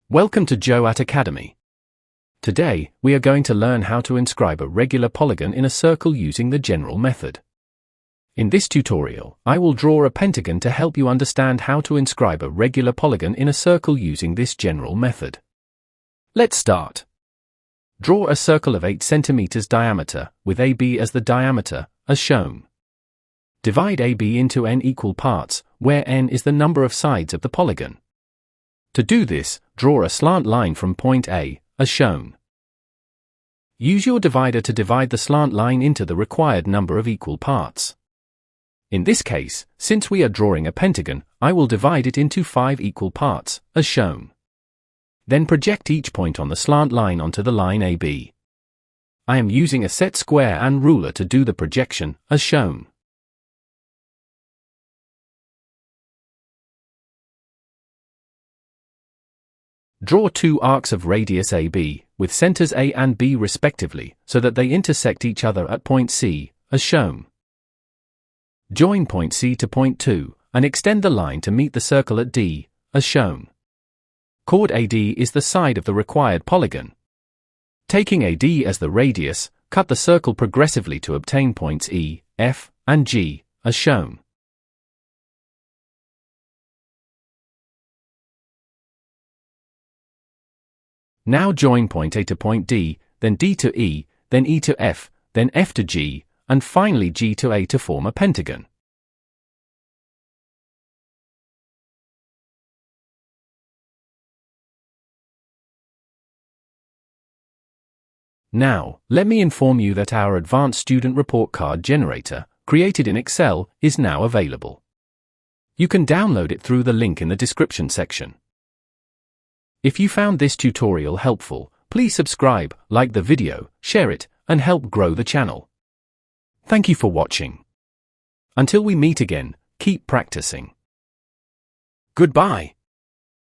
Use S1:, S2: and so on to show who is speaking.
S1: Welcome to JOAT Academy. Today, we are going to learn how to inscribe a regular polygon in a circle using the general method. In this tutorial, I will draw a pentagon to help you understand how to inscribe a regular polygon in a circle using this general method. Let's start. Draw a circle of 8 cm diameter, with AB as the diameter, as shown. Divide AB into n equal parts, where n is the number of sides of the polygon. To do this, draw a slant line from point A, as shown. Use your divider to divide the slant line into the required number of equal parts. In this case, since we are drawing a pentagon, I will divide it into 5 equal parts, as shown. Then project each point on the slant line onto the line AB. I am using a set square and ruler to do the projection, as shown. Draw 2 arcs of radius AB, with centers A and B respectively, so that they intersect each other at point C, as shown. Join point C to point 2, and extend the line to meet the circle at D, as shown. Chord AD is the side of the required polygon. Taking AD as the radius, cut the circle progressively to obtain points E, F, and G, as shown. Now join point A to point D, then D to E, then E to F, then F to G, and finally G to A to form a pentagon. Now, let me inform you that our advanced student report card generator, created in Excel, is now available. You can download it through the link in the description section. If you found this tutorial helpful, please subscribe, like the video, share it, and help grow the channel. Thank you for watching. Until we meet again, keep practicing. Goodbye.